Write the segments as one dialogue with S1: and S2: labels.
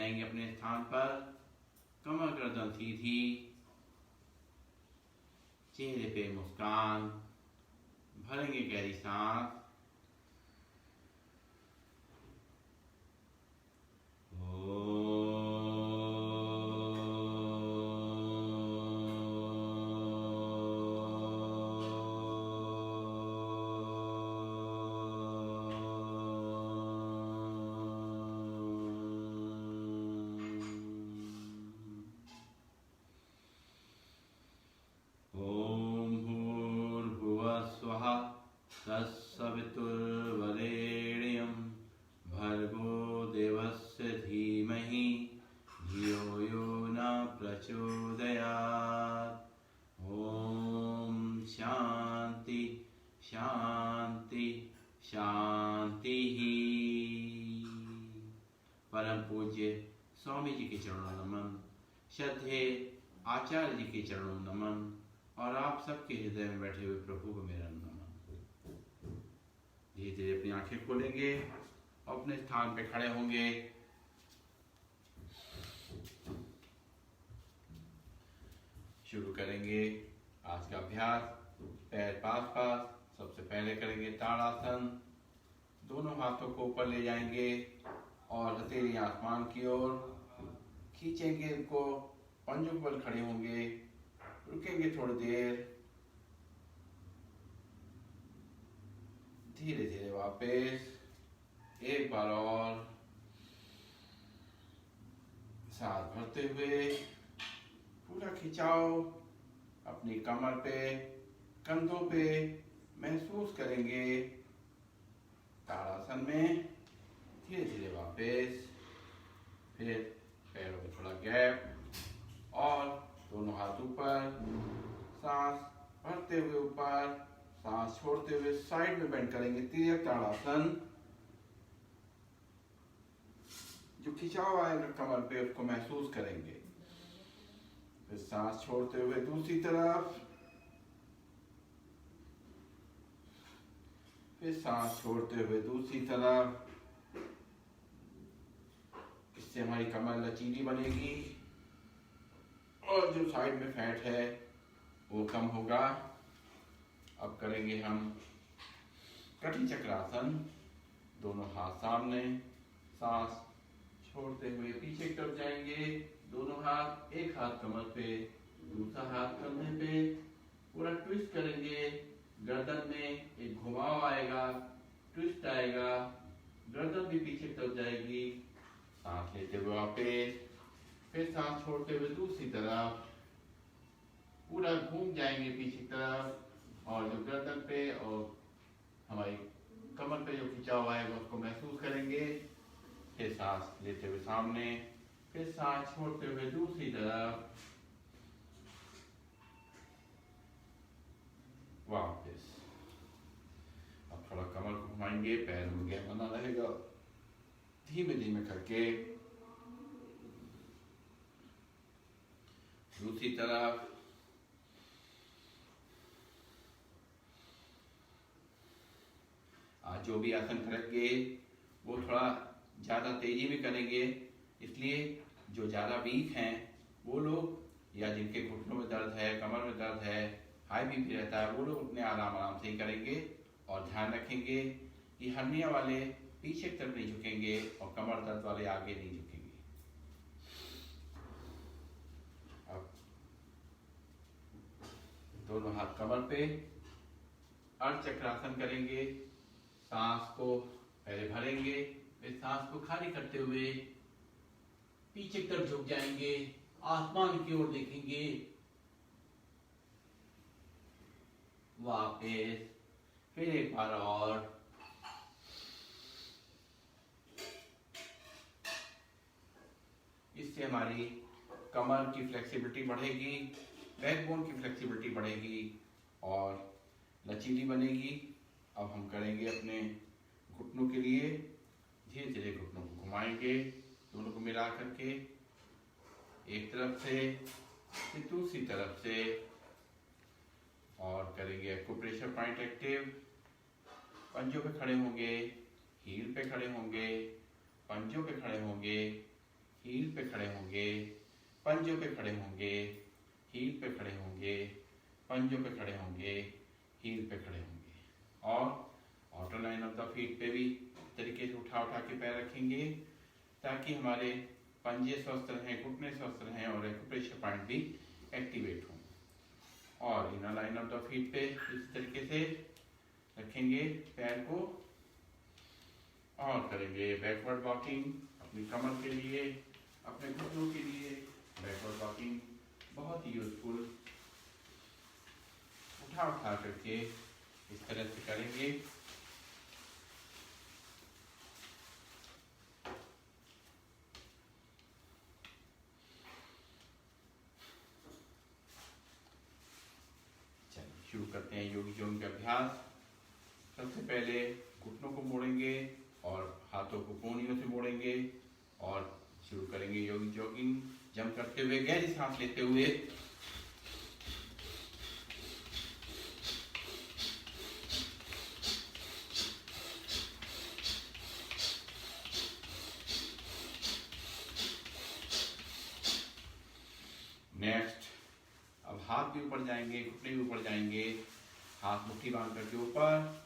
S1: जाएंगे अपने स्थान पर। कमर गर्दन सीधी, चेहरे पे मुस्कान, भरेंगे गहरी सांस। तत्सवितुर्वरेण्यं भर्गो देवस्य धीमहि धियो यो न प्रचोदयात्। ओम शांति शांति शांति। परम पूज्य स्वामी जी के चरणों नमन, श्रद्धेय आचार्य जी के चरणों नमन, और आप सबके हृदय में बैठे हुए प्रभु को मेरा नमन। धीरे धीरे अपनी आंखें खोलेंगे, अपने स्थान पे खड़े होंगे। शुरू करेंगे आज का अभ्यास। पैर पास पास, सबसे पहले करेंगे ताड़ासन। दोनों हाथों को ऊपर ले जाएंगे और हथेली आसमान की ओर खींचेंगे इनको। पंजों पर खड़े होंगे, रुकेंगे थोड़ी देर, धीरे धीरे वापस एक बार और सांस भरते हुए पूरा खिंचाव अपनी कमर पे, कंधों पे महसूस करेंगे। ताड़ासन में धीरे धीरे वापस, फिर पैरों में थोड़ा गैप और दोनों हाथ ऊपर, सांस भरते हुए ऊपर, सांस छोड़ते हुए साइड में बेंड करेंगे। तिर्यक ताड़ासन। जो खिंचाव आएगा कमर पे उसको महसूस करेंगे। फिर सांस छोड़ते हुए दूसरी तरफ, फिर सांस छोड़ते हुए दूसरी तरफ। इससे हमारी कमर लचीली बनेगी और जो साइड में फैट है वो कम होगा। अब करेंगे हम कटी चक्रासन। दोनों हाथ सामने, सांस छोड़ते हुए पीछे की तरफ जाएंगे। दोनों हाथ, एक हाथ कमर पे, दूसरा हाथ कंधे पे, पूरा ट्विस्ट करेंगे। गर्दन में एक घुमाव आएगा, ट्विस्ट आएगा, गर्दन भी पीछे की तरफ जाएगी। सांस लेते हुए वापस, फिर सांस छोड़ते हुए दूसरी तरफ, पूरा घूम जाएंगे पीछे की तरफ, और जो गर्दन पे और हमारी कमर पे जो खिंचाव आएगा उसको महसूस करेंगे। फिर सांस लेते हुए सामने, फिर सांस छोड़ते हुए दूसरी तरफ, वापस। अब थोड़ा कमर को घुमाएंगे, पैर में गैप बना रहेगा। धीमे धीमे करके दूसरी तरफ। आज जो भी आसन करेंगे वो थोड़ा ज्यादा तेजी में करेंगे, इसलिए जो ज्यादा वीक हैं वो लोग, या जिनके घुटनों में दर्द है, कमर में दर्द है, हाई बीपी रहता है, वो लोग अपने आराम आराम से ही करेंगे। और ध्यान रखेंगे कि हर्निया वाले पीछे की तरफ नहीं झुकेंगे और कमर दर्द वाले आगे नहीं झुकेंगे। अब दोनों हाथ कमर पे, अर्धचक्रासन करेंगे। सांस को पहले भरेंगे, फिर सांस को खाली करते हुए पीछे की तरफ झुक जाएंगे, आसमान की ओर देखेंगे। वापस, फिर एक बार और। इससे हमारी कमर की फ्लेक्सिबिलिटी बढ़ेगी, बैकबोन की फ्लेक्सिबिलिटी बढ़ेगी और लचीली बनेगी। अब हम करेंगे अपने घुटनों के लिए। धीरे धीरे घुटनों को घुमाएंगे, दोनों को मिला करके, एक तरफ से फिर दूसरी तरफ से, और करेंगे एक्यूप्रेशर पॉइंट एक्टिव। पंजों पे खड़े होंगे, हील पे खड़े होंगे, पंजों पे खड़े होंगे, हील पे खड़े होंगे, पंजों पे खड़े होंगे, हील पे खड़े होंगे, पंजों पे खड़े होंगे, हील पे खड़े होंगे। और outer line of the feet पे भी तरीके से उठा उठा के पैर रखेंगे ताकि हमारे पंजे स्वस्थ रहें, घुटने स्वस्थ रहें और एक्यूप्रेशर पॉइंट भी एक्टिवेट हों। और inner line of the feet पे इस तरीके से रखेंगे पैर को और करेंगे बैकवर्ड वॉकिंग अपनी कमर के लिए, अपने घुटनों के लिए। बैकवर्ड वॉकिंग बहुत ही यूजफुल, उठा उठा करके इस तरह से करेंगे। चलिए शुरू करते हैं योगी जोन का अभ्यास। सबसे पहले घुटनों को मोड़ेंगे और हाथों को कोहनियों से मोड़ेंगे और शुरू करेंगे योगी जॉगिंग। जंप करते हुए, गहरी सांस लेते हुए। नेक्स्ट, अब हाथ भी ऊपर जाएंगे, घुटने भी ऊपर जाएंगे, हाथ मुट्ठी बांध करके ऊपर।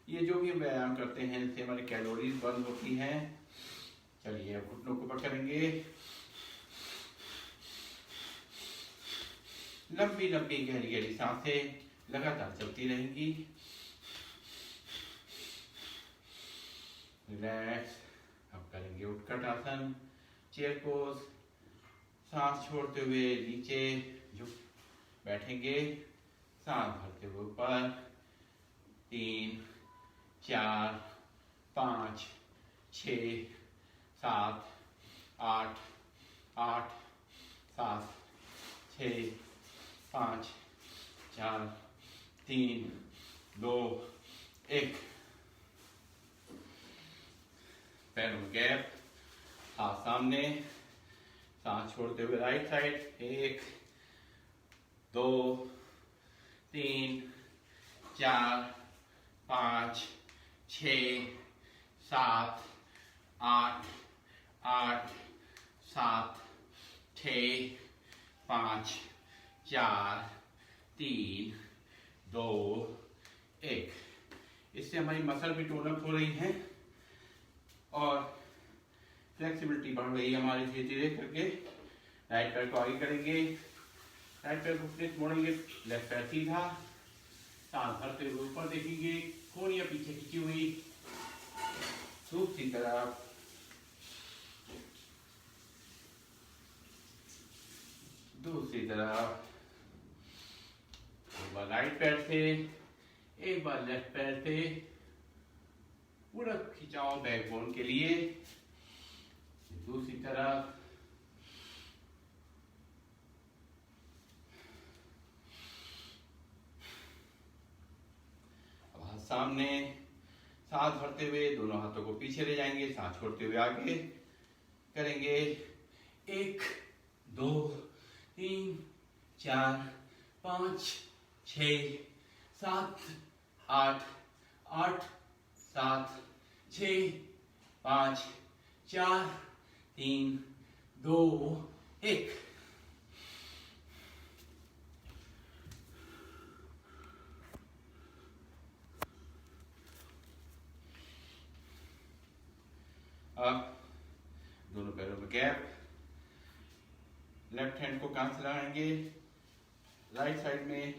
S1: ये जो भी व्यायाम करते हैं इससे हमारी कैलोरीज बर्न होती हैं। चलिए अब घुटनों को पकड़ेंगे, लंबी लंबी गहरी गहरी सांसें लगातार चलती रहेंगी। रिलैक्स। अब करेंगे उत्कट आसन, चेयर पोज। सांस छोड़ते हुए नीचे झुक बैठेंगे, सांस भरते हुए ऊपर। 3 4 5 6 7 8 8 7 6 5 4 3 2 1। पैरों में गैप, हाथ सामने, सांस छोड़ते हुए राइट साइड। 1 2 3 4 5 6 7 8 8 7 6 5 4 3 2 1। इससे हमारी मसल भी टोन अप हो रही है और फ्लेक्सिबिलिटी बढ़ रही है हमारी धीरे धीरे करके। राइट पैर को आगे करेंगे, राइट पैर को फ्लिप मोड़ेंगे, लेफ्ट पैर सीधा, सांस भरते हुए ऊपर देखेंगे, कोहनियां पीछे खींची हुई। दूसरी तरफ, दूसरी तरफ। एक बार राइट पैर से, एक बार लेफ्ट पैर से। पूरा खिंचाव बैकबोन के लिए। दूसरी तरफ, अब हाथ सामने, सांस भरते हुए दोनों हाथों को पीछे ले जाएंगे, सांस छोड़ते हुए आगे करेंगे। 1 2 3 4 5 6 7 8 8 7 6 5 4 3 2 1। अब दोनों पैरों में गैप, लेफ्ट हैंड को कान से लगाएंगे, राइट साइड में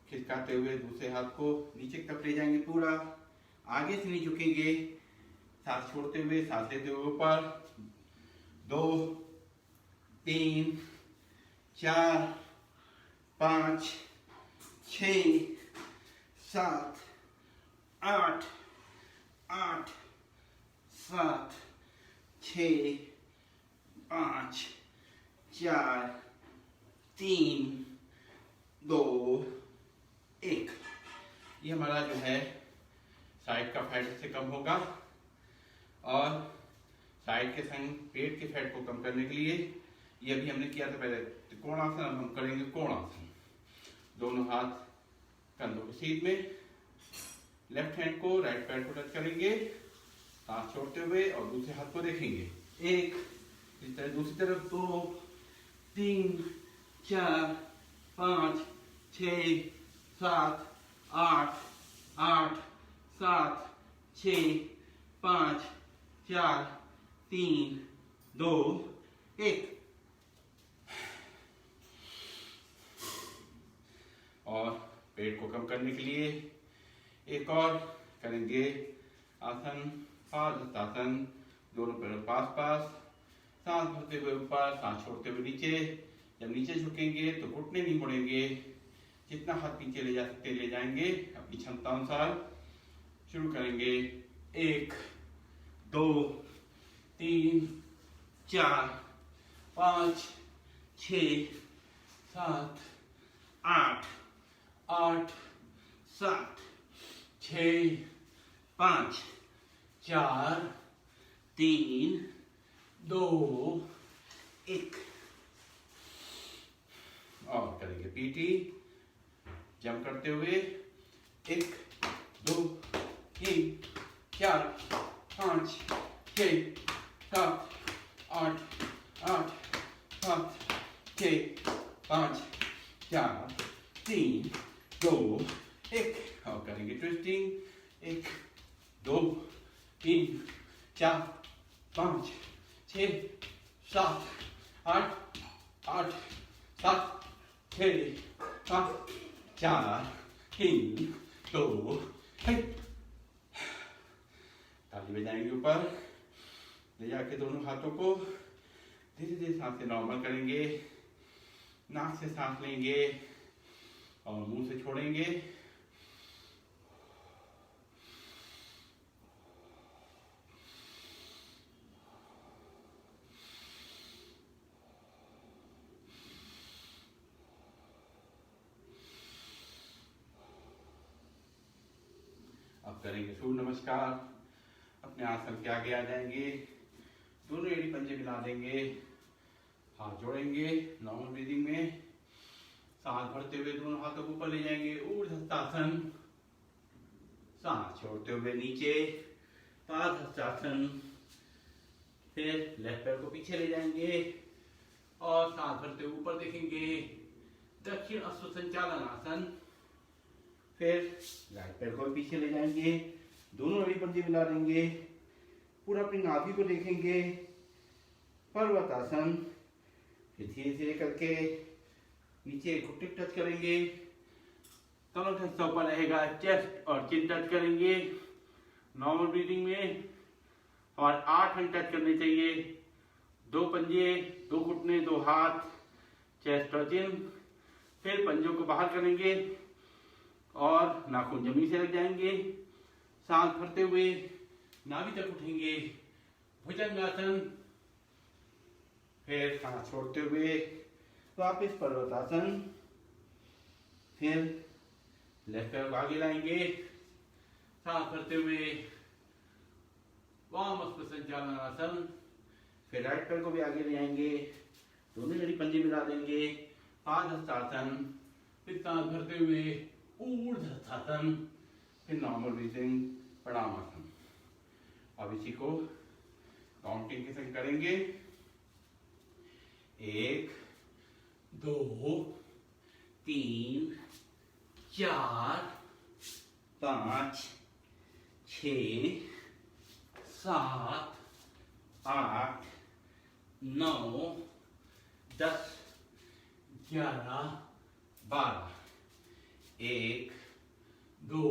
S1: खिसकाते हुए दूसरे हाथ को नीचे की तरफ ले जाएंगे, पूरा आगे से नहीं झुकेंगे। सांस छोड़ते हुए, सांस लेते हुए ऊपर। 2 3 4 5 6 7 8 8 7 6 5 4 3 2 1। ये हमारा जो है साइड का फैट से कम होगा और साइड के संग पेट के फैट को कम करने के लिए। ये अभी हमने किया था पहले त्रिकोणासन, अब हम करेंगे कोणासन। दोनों हाथ कंधों के सीध में, लेफ्ट हैंड को राइट पैर को टच करेंगे, सांस छोड़ते हुए, और दूसरे हाथ को देखेंगे। एक, इस तरह दूसरी तरफ, 2 3 4 5 6 7 8 8 7 6 5 4 3 2 1। और पेट को कम करने के लिए एक और करेंगे आसन, पादहस्तासन। दोनों पैरों पास पास, सांस भरते हुए ऊपर, सांस छोड़ते हुए नीचे। जब नीचे झुकेंगे तो घुटने नहीं मुड़ेंगे, जितना हाथ पीछे ले जा सकते ले जाएंगे अपनी क्षमता अनुसार। शुरू करेंगे। 1 2 3 4 5 6 7 8 8 7 6 5 4 3 2 1। और करेंगे पीटी जंप करते हुए। 1 2 3 4 5 6 7 8 8 7 6 5 4 3 2 1। और करेंगे ट्विस्टिंग। 1 2 3 4 5 6 7 8 8 7 6 5 4 3 2 1। ताली बजाएंगे ऊपर ले जाके। दोनों हाथों को धीरे धीरे सांस से नॉर्मल करेंगे। नाक से सांस लेंगे और मुंह से छोड़ेंगे। अब करेंगे सूर्य नमस्कार। अपने आसन के आगे आ जाएंगे, दोनों एड़ी पंजे मिला देंगे, हाथ जोड़ेंगे नॉर्मल ब्रीदिंग में। सांस भरते हुए दोनों हाथों को ऊपर ले जाएंगे, ऊर्ध्वहस्तासन। सांस छोड़ते हुए नीचे, पादहस्तासन। फिर लेफ्ट पैर को पीछे ले जाएंगे और सांस भरते हुए ऊपर देखेंगे, दक्षिण अश्व संचालन आसन। फिर राइट पैर को पीछे ले जाएंगे, दोनों एड़ी पंजे मिला देंगे, पूरा अपनी नाभि को देखेंगे, पर्वतासन। फिर धीरे धीरे करके नीचे घुटने टच करेंगे, कमर का हिस्सा ऊपर रहेगा, चेस्ट और चिन टच करेंगे नॉर्मल ब्रीदिंग में। और 8 अंग टच करने चाहिए, 2 पंजे, 2 घुटने, 2 हाथ, चेस्ट और चिन। फिर पंजों को बाहर करेंगे और नाखून जमीन से लग जाएंगे। सांस भरते हुए नाभि तक उठेंगे, भुजंगासन। फिर सांस छोड़ते हुए वापस पर्वतासन। फिर लेफ्ट पैर को आगे लाएंगे, सांस भरते हुए वाम अश्व संचालन आसन। फिर राइट पैर को भी आगे ले आएंगे, दोनों एड़ी पंजे मिला देंगे, पादहस्तासन। फिर सांस भरते हुए ऊर्ध्वहस्तासन। फिर नॉर्मल ब्रीथिंग प्रणामासन। अब इसी को काउंटिंग के संग करेंगे। 1 2 3 4 5 6 7 8 9 10 11 12। 1 2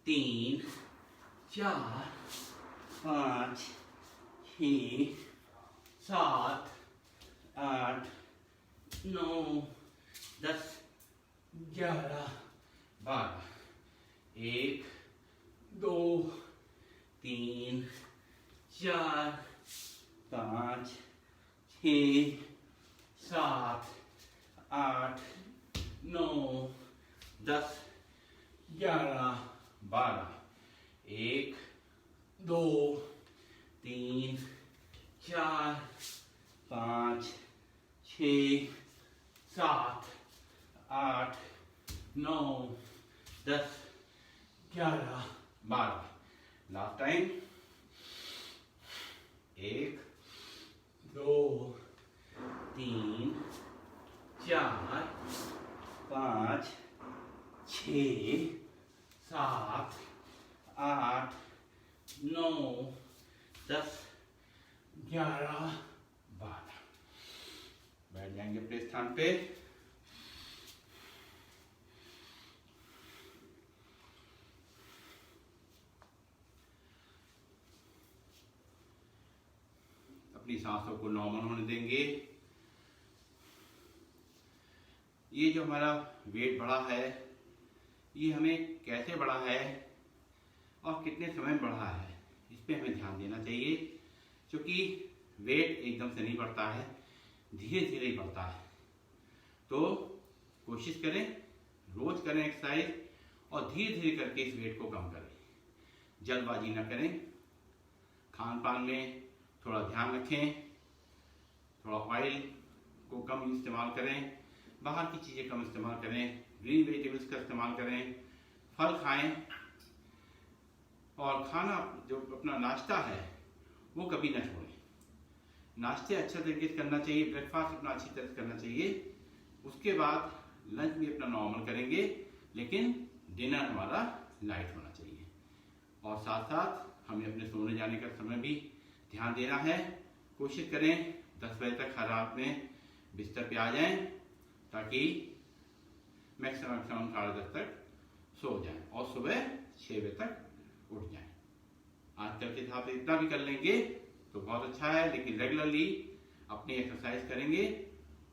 S1: 3 4 5 6 7 8 9 10 11 12। 1 2 3 4 5 6 7 8 9 10 11 12। 1 2 3 4 5 6 7 8 9 10 11 12। Last time 1 2 3 4 5 6 7 8 9 10 11 12। बैठ जाएंगे अपने स्थान पे। अपनी सांसों को नॉर्मल होने देंगे। ये जो हमारा वेट बढ़ा है, ये हमें कैसे बढ़ा है और कितने समय में बढ़ा है, इस पे हमें ध्यान देना चाहिए। क्योंकि वेट एकदम से नहीं बढ़ता है, धीरे धीरे ही बढ़ता है। तो कोशिश करें, रोज करें एक्सरसाइज और धीरे धीरे करके इस वेट को कम करें। जल्दबाजी ना करें। खान पान में थोड़ा ध्यान रखें, थोड़ा ऑयल को कम इस्तेमाल करें, बाहर की चीज़ें कम इस्तेमाल करें, ग्रीन वेजिटेबल्स का इस्तेमाल करें, फल खाएं और खाना जो अपना नाश्ता है वो कभी ना छोड़ें। नाश्ते अच्छा तरीके से करना चाहिए, ब्रेकफास्ट अपना अच्छी तरह से करना चाहिए। उसके बाद लंच भी अपना नॉर्मल करेंगे, लेकिन डिनर हमारा लाइट होना चाहिए। और साथ साथ हमें अपने सोने जाने का समय भी ध्यान देना है। कोशिश करें 10 बजे तक हर रात में बिस्तर पे आ जाएं, ताकि मैक्सिमम 10:30 तक सो जाएं और सुबह 6 बजे तक उठ जाएं। आजकल के हिसाब से इतना भी कर लेंगे तो बहुत अच्छा है, लेकिन रेगुलरली अपनी एक्सरसाइज करेंगे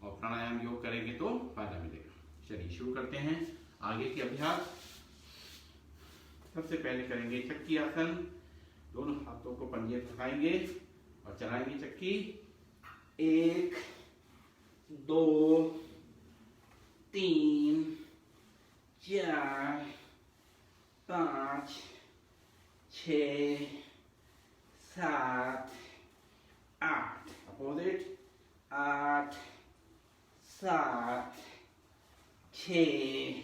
S1: और प्राणायाम योग करेंगे तो फायदा मिलेगा। चलिए शुरू करते हैं आगे के अभ्यास। सबसे पहले करेंगे चक्की आसन। दोनों हाथों को पंजे पर उठाएंगे और चलाएंगे चक्की। 1 2 3 4 5 6 7 8। अपोजिट 8 7 6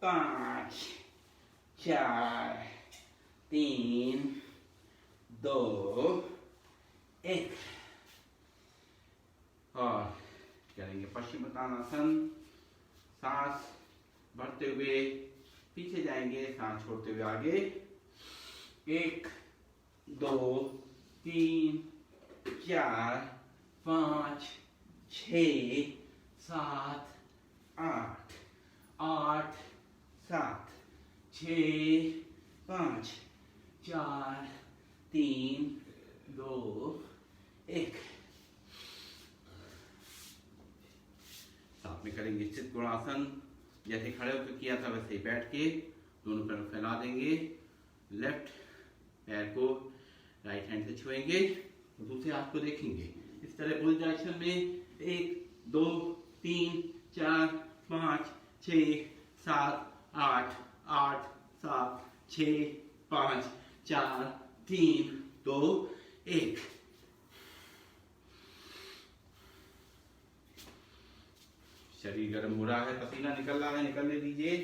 S1: 5 4 3 2 1। और करेंगे पश्चिमोत्तानासन। सांस भरते हुए पीछे जाएंगे, सांस छोड़ते हुए आगे। 1 2 3 4 5 6 7 8 8 7 6 5 4 3 2 1। साथ में करेंगे स्थित गुणासन। जैसे खड़े होकर किया था वैसे ही बैठ के दोनों पैर फैला देंगे। लेफ्ट पैर को राइट हैंड से छुएंगे और दूसरे हाथ को देखेंगे इस तरह बुल डायरेक्शन में। 1 2 3 4 5 6 7 8 8 7 6 5 4 3 2 1। शरीर गर्म हो रहा है, पसीना निकल रहा है, निकलने दीजिए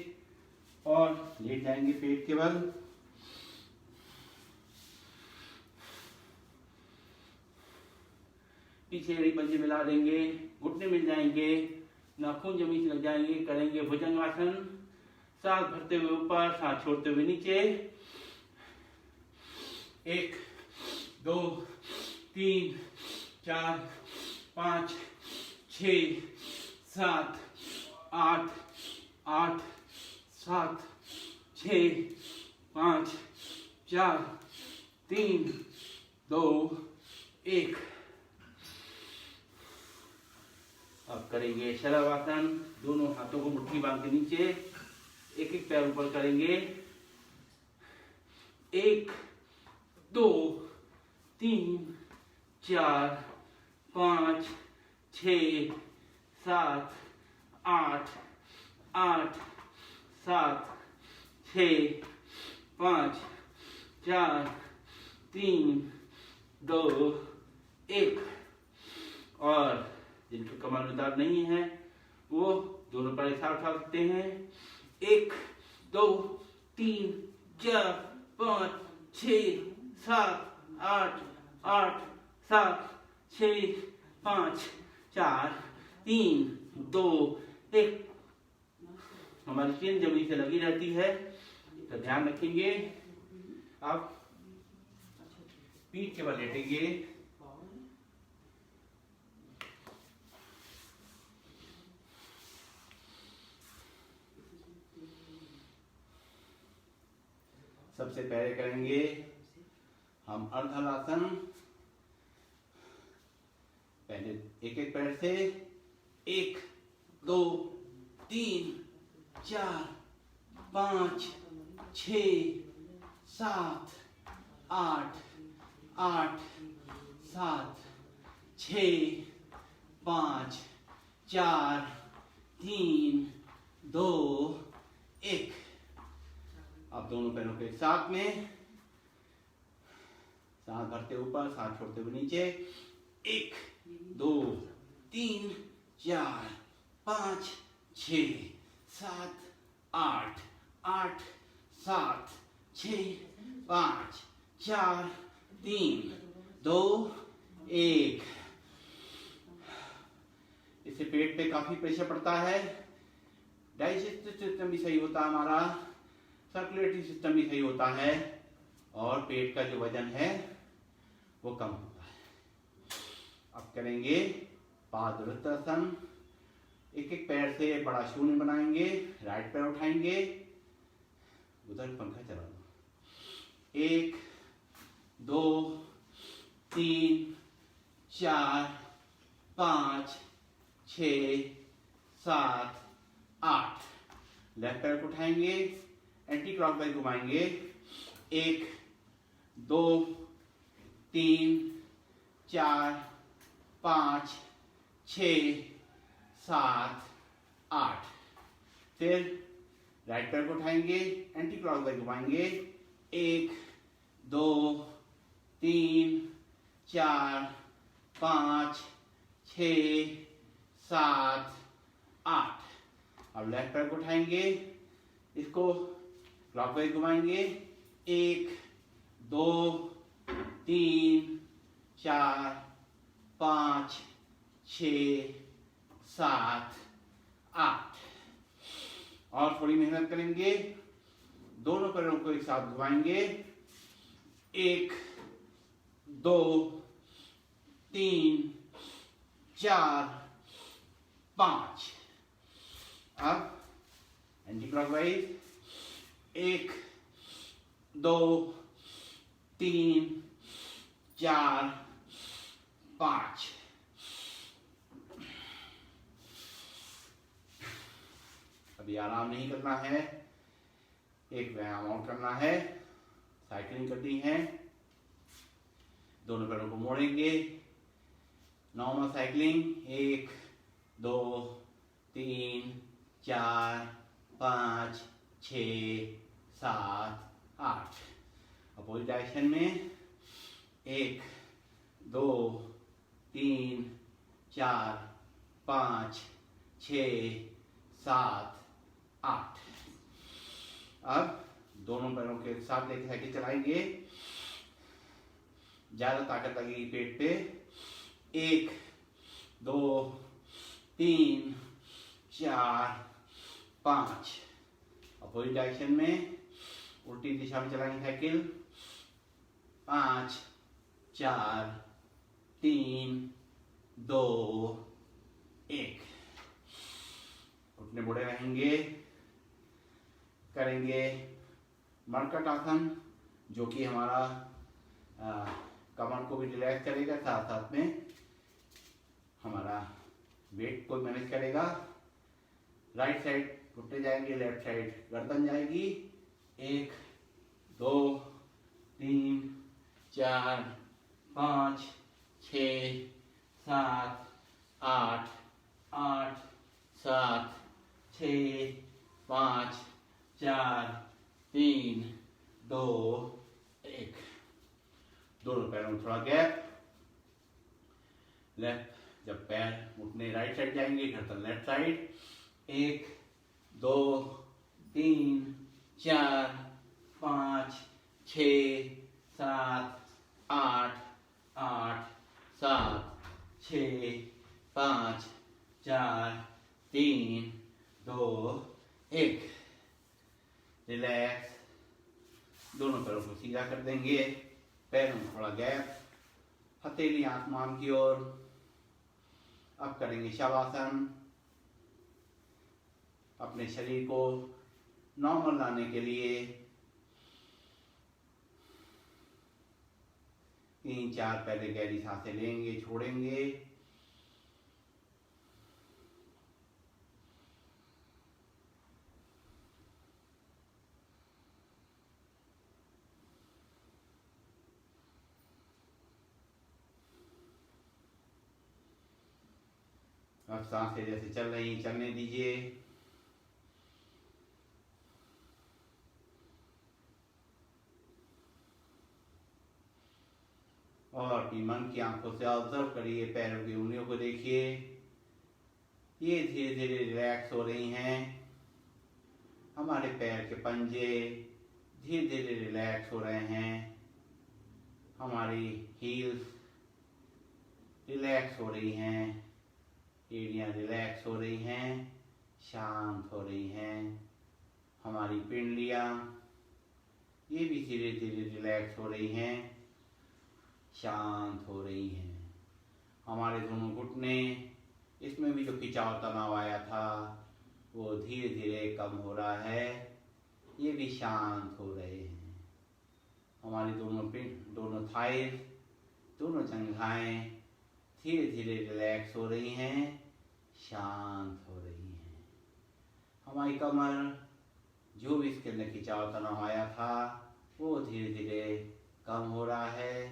S1: और लेट जाएंगे पेट के बल। पीछे एड़ी पंजे मिला देंगे, घुटने मिल जाएंगे, नाखून जमीन से लग जाएंगे। करेंगे भुजंगासन। सांस भरते हुए ऊपर, सांस छोड़ते हुए नीचे। 1 2 3 4 5 6 7 8 8 7 6 5 4 3 2 1। अब करेंगे शलभासन। दोनों हाथों को मुट्ठी बांध के नीचे, एक एक पैर ऊपर करेंगे। 1 2 3 4 5 6 7 8 8 7 6 5 4 3 2 1। और जिनके कमर में दर्द नहीं है वो दोनों पैर एक साथ उठा सकते हैं। 1 2 3 4 5 6 7 8 8 7 6 5 4 3 2 1। हमारी चेन जमीन से लगी रहती है, तो ध्यान रखेंगे। आप पीठ के बल लेटेंगे, सबसे पहले करेंगे हम अर्ध हलासन। पहले एक एक पैर से 1 2 3 4 5 6 7 8 8 7 6 5 4 3 2 1। अब दोनों पैरों के साथ में सांस भरते ऊपर, सांस छोड़ते हुए नीचे। 1 2 3 4 5 6 7 8 8 7 6 5 4 3 2 1। इससे पेट पे काफी प्रेशर पड़ता है, डाइजेस्टिव सिस्टम भी सही होता है हमारा, सर्कुलेटरी सिस्टम भी सही होता है, और पेट का जो वजन है वो कम होता है। अब करेंगे पादवृत्तासन। एक एक पैर से बड़ा शून्य बनाएंगे, राइट पैर उठाएंगे, उधर पंखा चला दो। 1 2 3 4 5 6 7 8। लेफ्ट पैर को उठाएंगे, एंटी क्लॉकवाइज घुमाएंगे। 1 2 3 4 5 6 7 8। फिर राइट पैर को उठाएंगे, एंटी क्लॉकवाइज घुमाएंगे। 1 2 3 4 5 6 7 8। अब लेफ्ट पैर को उठाएंगे, इसको क्लॉकवाइज घुमाएंगे। 1 2 3 4 5 6 7 8। और थोड़ी मेहनत करेंगे, दोनों पैरों को एक साथ घुमाएंगे। 1 2 3 4 5। अब एंटी क्लॉकवाइज। 1 2 3 4 5। अभी आराम नहीं करना है, एक व्यायाम और करना है। साइकिलिंग करनी है, दोनों पैरों को मोड़ेंगे। Normal cycling. 1 2 3 4 5 6 7 8। अपोजिट डायरेक्शन में 1 2 3 4 5 6 7 8। अब दोनों पैरों के साथ लेके साइकिल चलाएंगे, ज्यादा ताकत लगेगी पेट पे। 1 2 3 4 5। अपोजिट डायरेक्शन में उल्टी दिशा में चलाएंगे साइकिल। 5 4 3 2 1। उठने बुढ़े रहेंगे। करेंगे मरकट आसन, जो कि हमारा कमर को भी रिलैक्स करेगा, साथ साथ में हमारा वेट को मैनेज करेगा। राइट साइड घुटने जाएंगे, लेफ्ट साइड गर्दन जाएगी। 1 2 3 4 5 6 7 8 8 7 6 5 4 3 2 1। दोनों पैरों में थोड़ा गैप, घुटने राइट साइड जाएंगे, गर्दन लेफ्ट साइड। 1 2 3 4 5 6 7 8 8 7 6 5 4 3 2 1। रिलैक्स। दोनों पैरों को सीधा कर देंगे, पैरों में थोड़ा गैप, हथेली आसमान की ओर। अब करेंगे शवासन। अपने शरीर को नॉर्मल लाने के लिए 3-4 पहले गहरी सांसें लेंगे, छोड़ेंगे। अब सांसें जैसे चल रही चलने दीजिए। और अपनी मन की आंखों से ऑब्जर्व करिए, पैरों की उंगलियों को देखिए, ये धीरे धीरे रिलैक्स हो रही हैं। हमारे पैर के पंजे धीरे धीरे रिलैक्स हो रहे हैं। हमारी हील्स रिलैक्स हो रही हैं, एड़ियाँ रिलैक्स हो रही हैं, शांत हो रही हैं। हमारी पिंडलियाँ ये भी धीरे धीरे रिलैक्स हो रही हैं, शांत हो रही हैं। हमारे दोनों घुटने, इसमें भी जो खिंचाव तनाव आया था वो धीरे धीरे कम हो रहा है, ये भी शांत हो रहे हैं। हमारी दोनों थाइस, दोनों जंघाएं धीरे धीरे रिलैक्स हो रही हैं, शांत हो रही हैं। हमारी कमर, जो भी इसके अंदर खिंचाव तनाव आया था वो धीरे धीरे कम हो रहा है,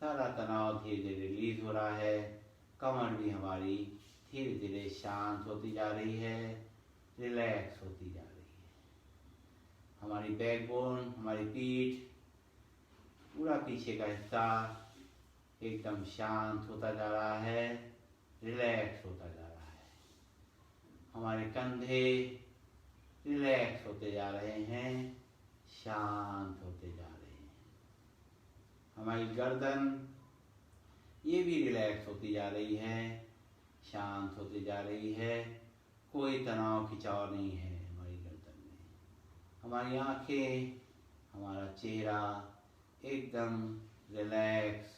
S1: सारा तनाव धीरे धीरे रिलीज हो रहा है। कमर भी हमारी धीरे धीरे शांत होती जा रही है, रिलैक्स होती जा रही है। हमारी बैकबोन, हमारी पीठ, पूरा पीछे का हिस्सा एकदम शांत होता जा रहा है, रिलैक्स होता जा रहा है। हमारे कंधे रिलैक्स होते जा रहे हैं, शांत होते जा रहे हैं। हमारी गर्दन ये भी रिलैक्स होती जा रही है, शांत होती जा रही है। कोई तनाव खिंचाव नहीं है हमारी गर्दन में। हमारी आंखें, हमारा चेहरा एकदम रिलैक्स,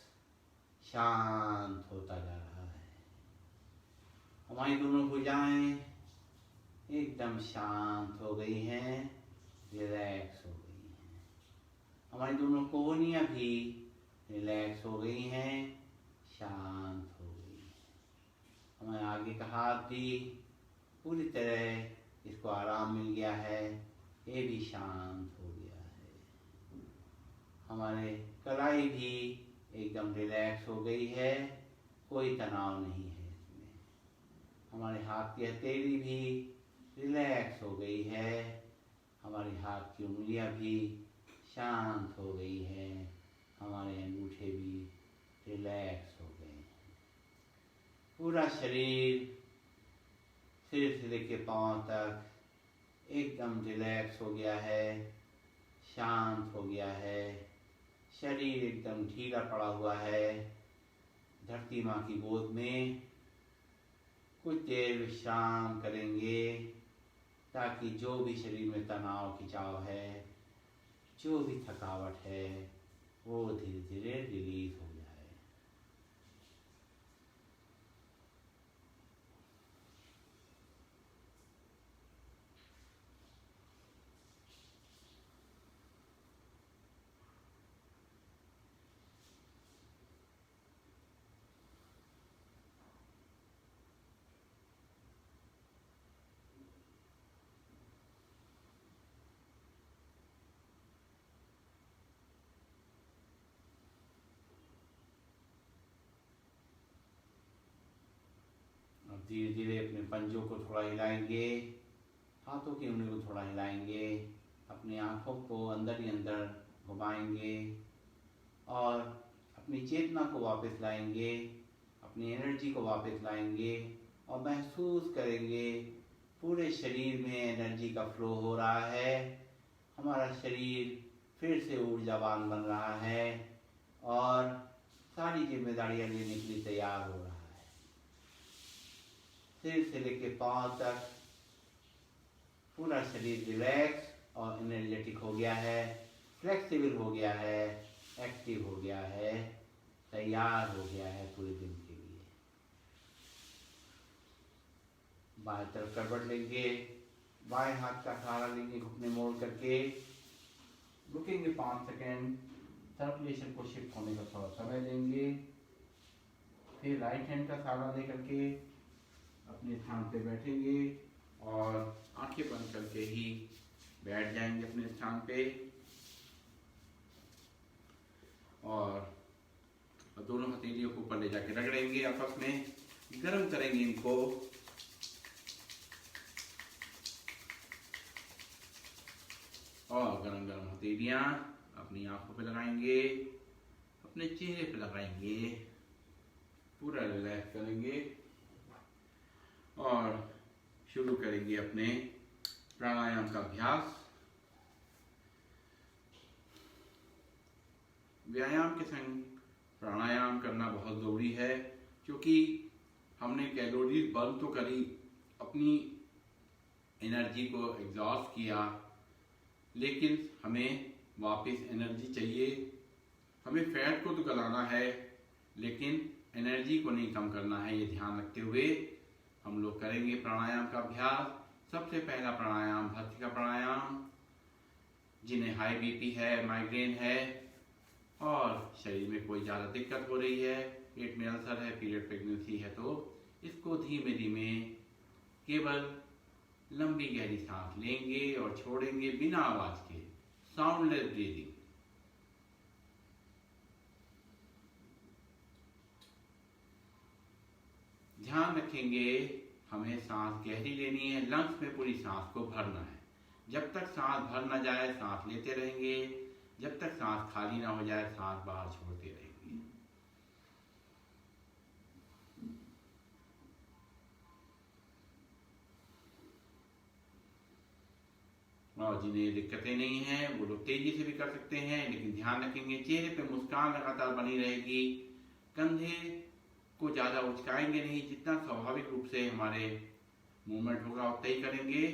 S1: शांत होता जा रहा है। हमारी दोनों भुजाएं एकदम शांत हो गई हैं, रिलैक्स हो गई हैं। हमारी दोनों कोहनियाँ भी रिलैक्स हो गई हैं, शांत हो गई हैं। हमारे आगे का हाथ भी पूरी तरह इसको आराम मिल गया है, ये भी शांत हो गया है। हमारे कलाई भी एकदम रिलैक्स हो गई है, कोई तनाव नहीं है इसमें। हमारे हाथ की हथेली भी रिलैक्स हो गई है, हमारे हाथ की उंगलियां भी शांत हो गई हैं, हमारे अंगूठे भी रिलैक्स हो गए हैं। पूरा शरीर सिर से लेकर पांव तक एकदम रिलैक्स हो गया है, शांत हो गया है। शरीर एकदम ढीला पड़ा हुआ है। धरती माँ की गोद में कुछ देर विश्राम करेंगे ताकि जो भी शरीर में तनाव खिंचाव है, जो भी थकावट है, वो धीरे धीरे रिलीज हो जाए। धीरे धीरे अपने पंजों को थोड़ा हिलाएंगे, हाथों की उंगली को थोड़ा हिलाएंगे, अपनी आँखों को अंदर ही अंदर घुमाएंगे और अपनी चेतना को वापस लाएंगे
S2: अपनी एनर्जी को वापस लाएंगे और महसूस करेंगे पूरे शरीर में एनर्जी का फ्लो हो रहा है। हमारा शरीर फिर से ऊर्जावान बन रहा है और सारी जिम्मेदारियां लेने के लिए तैयार हो रहा है। सिर से लेके पांव तक पूरा शरीर रिलैक्स और एनर्जेटिक हो गया है, फ्लेक्सिबल हो गया है, एक्टिव हो गया है, तैयार हो गया है पूरे दिन के लिए। बाएं तरफ करवट लेंगे, बाएं हाथ का सहारा लेंगे घुटने मोड़ करके, रुकेंगे 5 सेकेंड, सर्कुलेशन को शिफ्ट होने का थोड़ा समय देंगे। फिर राइट हैंड का सहारा लेकर के अपने स्थान पे बैठेंगे और आंखें बंद करके ही बैठ जाएंगे अपने स्थान पे और दोनों हथेलियों को ऊपर ले जाके रगड़ेंगे, आपस में गर्म करेंगे इनको। और गरम गरम हथेलियां अपनी आंखों पे लगाएंगे, अपने चेहरे पे लगाएंगे, पूरा रिलैक्स करेंगे और शुरू करेंगे अपने प्राणायाम का अभ्यास। व्यायाम के संग प्राणायाम करना बहुत ज़रूरी है, क्योंकि हमने कैलोरीज बर्न तो करी, अपनी एनर्जी को एग्जॉस्ट किया, लेकिन हमें वापस एनर्जी चाहिए। हमें फैट को तो गलाना है, लेकिन एनर्जी को नहीं कम करना है। ये ध्यान रखते हुए हम लोग करेंगे प्राणायाम का अभ्यास। सबसे पहला प्राणायाम भस्त्रिका प्राणायाम। जिन्हें हाई बीपी है, माइग्रेन है और शरीर में कोई ज़्यादा दिक्कत हो रही है, पेट में अल्सर है, पीरियड प्रेगनेंसी है, तो इसको धीमे धीमे केवल लंबी गहरी सांस लेंगे और छोड़ेंगे बिना आवाज के, साउंडलेस ब्रीदिंग। ध्यान रखेंगे हमें सांस गहरी लेनी है, लंग्स में पूरी सांस को भरना है। जब तक सांस भर ना जाए सांस लेते रहेंगे, जब तक सांस खाली ना हो जाए सांस बाहर छोड़ते रहेंगे। और जिन्हें दिक्कतें नहीं हैं वो लोग तेजी से भी कर सकते हैं, लेकिन ध्यान रखेंगे चेहरे पे मुस्कान लगातार बनी रहेगी। कंधे को ज़्यादा उचकाएंगे नहीं, जितना स्वाभाविक रूप से हमारे मूवमेंट होगा उतना ही करेंगे।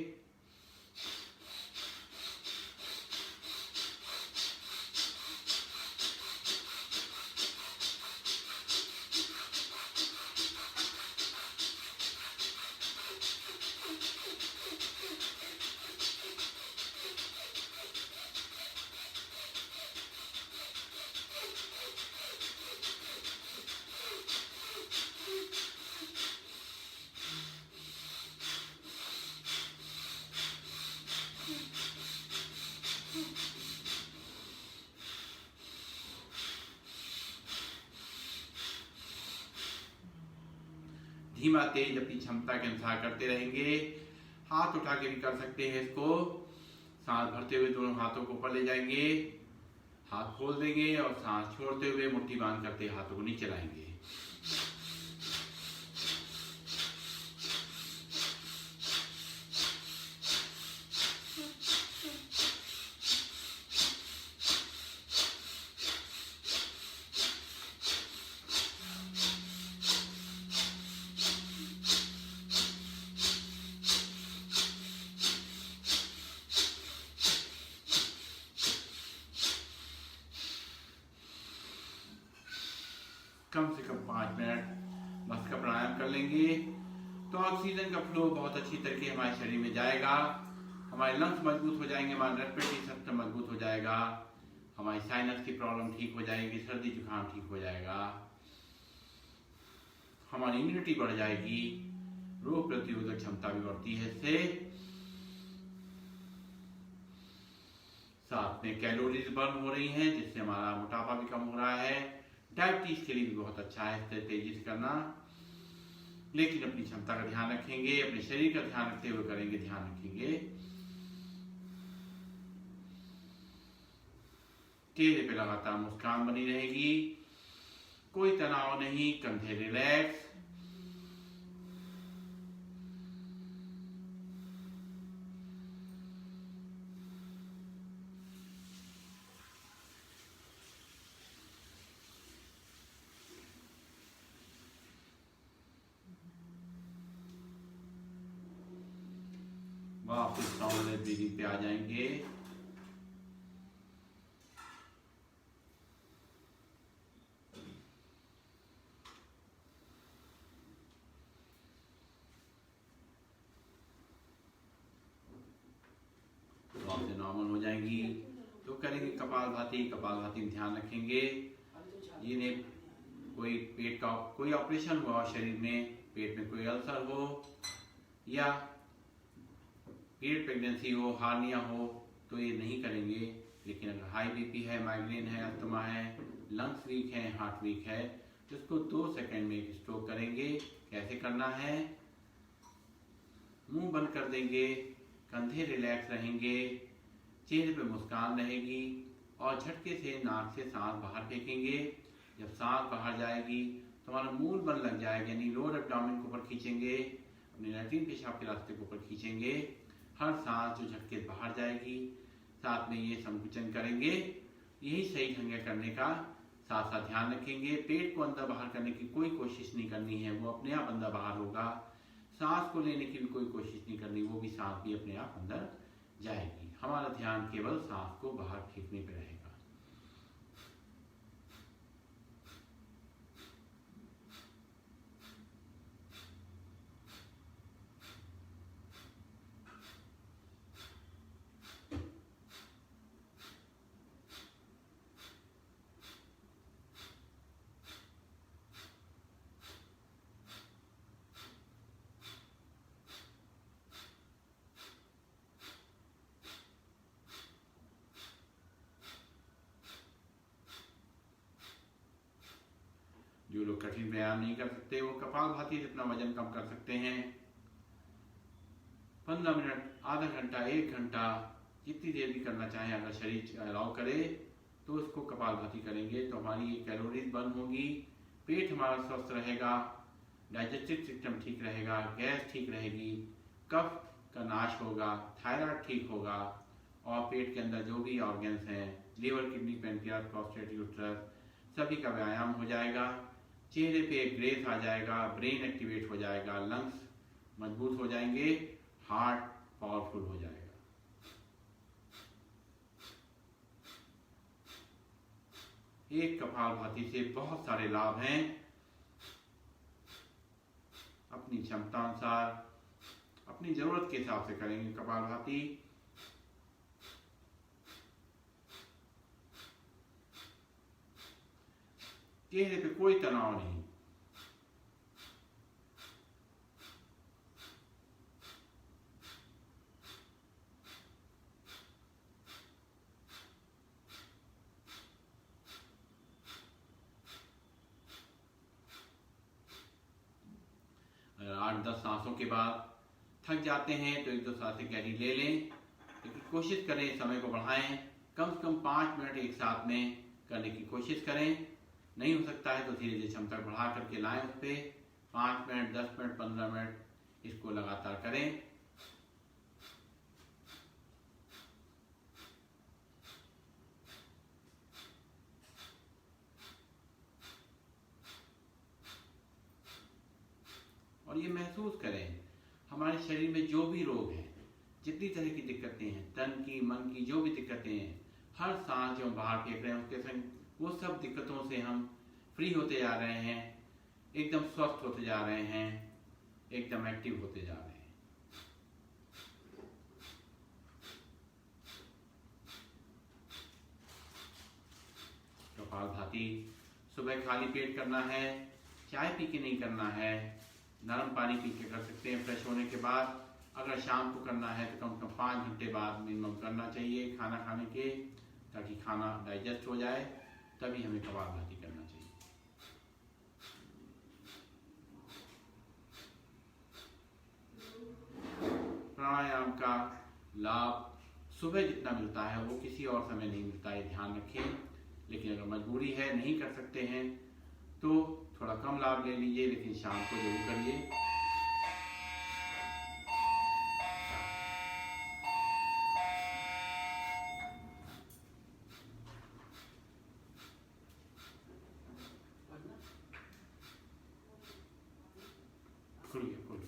S2: धीमा तेज अपनी क्षमता के अनुसार करते रहेंगे। हाथ उठा के भी कर सकते हैं इसको। सांस भरते हुए दोनों हाथों को ऊपर ले जाएंगे, हाथ खोल देंगे और सांस छोड़ते हुए मुट्ठी बांध करते हाथों को नीचे लाएंगे। कम से कम 5 मिनट बस का प्राणायाम कर लेंगे तो ऑक्सीजन का फ्लो बहुत अच्छी तरीके हमारे शरीर में जाएगा, हमारे लंग्स मजबूत हो जाएंगे, हमारा रेस्पिरेटरी सिस्टम मजबूत हो जाएगा, हमारी साइनस की प्रॉब्लम ठीक हो जाएगी, सर्दी जुकाम ठीक हो जाएगा, हमारी इम्यूनिटी बढ़ जाएगी, रोग प्रतिरोधक क्षमता भी बढ़ती है इससे। साथ में कैलोरीज बर्न हो रही हैं, जिससे हमारा मोटापा भी कम हो रहा है। डायबिटीज के लिए भी बहुत अच्छा है इससे तेजी से करना, लेकिन अपनी क्षमता का ध्यान रखेंगे, अपने शरीर का ध्यान रखते हुए करेंगे, ध्यान रखेंगे। चेहरे पे लगातार मुस्कान बनी रहेगी, कोई तनाव नहीं, कंधे रिलैक्स। वापस सामने ब्रीदिंग पे आ जाएंगे। नॉर्मल हो जाएंगी तो करेंगे कपालभाति। कपालभाति में ध्यान रखेंगे ये ने कोई पेट का कोई ऑपरेशन हुआ शरीर में, पेट में कोई अल्सर हो या पीरियड प्रेगनेंसी हो, हार्निया हो तो ये नहीं करेंगे। लेकिन अगर हाई बीपी है, माइग्रेन है, अस्थमा है, लंग्स वीक है, हार्ट वीक है तो इसको 2 सेकंड में एक स्ट्रोक करेंगे। कैसे करना है? मुंह बंद कर देंगे, कंधे रिलैक्स रहेंगे, चेहरे पे मुस्कान रहेगी और झटके से नाक से सांस बाहर फेंकेंगे। जब सांस बाहर जाएगी तो हमारा मूल बन लग जाएगा, यानी लोअर एब्डोमेन को ऊपर खींचेंगे, अपने लैट्रिन पेशाब के रास्ते को ऊपर खींचेंगे। हर सांस जो झटके बाहर जाएगी साथ में ये संकुचन करेंगे। यही सही ढंग है करने का। साथ साथ ध्यान रखेंगे पेट को अंदर बाहर करने की कोई कोशिश नहीं करनी है, वो अपने आप अंदर बाहर होगा। सांस को लेने की भी कोई कोशिश नहीं करनी, वो भी सांस भी अपने आप अंदर जाएगी। हमारा ध्यान केवल सांस को बाहर फेंकने पे रहेगा। जो लोग कठिन व्यायाम नहीं कर सकते वो कपालभाति से अपना वजन कम कर सकते हैं। 15 मिनट, आधा घंटा, 1 घंटा, जितनी देर भी करना चाहें अगर शरीर अलाउ करे तो इसको कपालभाति करेंगे तो हमारी कैलोरीज बर्न होगी, पेट हमारा स्वस्थ रहेगा, डाइजेस्टिव सिस्टम ठीक रहेगा, गैस ठीक रहेगी, कफ का नाश होगा, थायराइड ठीक होगा और पेट के अंदर जो भी ऑर्गन्स हैं, liver, kidney, pancreas, prostate, uterus, सभी का व्यायाम हो जाएगा। चेहरे पे एक ग्रेस आ जाएगा, ब्रेन एक्टिवेट हो जाएगा, लंग्स मजबूत हो जाएंगे, हार्ट पावरफुल हो जाएगा। एक कपालभाति से बहुत सारे लाभ हैं। अपनी क्षमता अनुसार, अपनी जरूरत के हिसाब से करेंगे कपालभाति। चेहरे पे कोई तनाव नहीं। अगर 8-10 सांसों के बाद थक जाते हैं तो 1-2 सांसें गहरी ले लें, लेकिन कोशिश करें समय को बढ़ाएं। कम से कम 5 मिनट एक साथ में करने की कोशिश करें। नहीं हो सकता है तो धीरे धीरे क्षमता बढ़ा करके लाएं उस पर 5 मिनट, 10 मिनट, 15 मिनट इसको लगातार करें। और ये महसूस करें हमारे शरीर में जो भी रोग हैं, जितनी तरह की दिक्कतें हैं, तन की, मन की जो भी दिक्कतें हैं, हर सांस जो हम बाहर फेंक रहे हैं उसके संग वो सब दिक्कतों से हम फ्री होते जा रहे हैं, एकदम स्वस्थ होते जा रहे हैं, एकदम एक्टिव होते जा रहे हैं। कपालभाति सुबह खाली पेट करना है, चाय पी के नहीं करना है, गर्म पानी पी के कर सकते हैं फ्रेश होने के बाद। अगर शाम को करना है तो कम से कम 5 घंटे बाद मिनिमम करना चाहिए खाना खाने के, ताकि खाना डाइजेस्ट हो जाए, तभी हमें कपालभाति करना चाहिए। प्राणायाम का लाभ सुबह जितना मिलता है वो किसी और समय नहीं मिलता है, ध्यान रखें। लेकिन अगर मजबूरी है, नहीं कर सकते हैं तो थोड़ा कम लाभ ले लीजिए, लेकिन शाम को जरूर करिए। खुलिए खुलिए।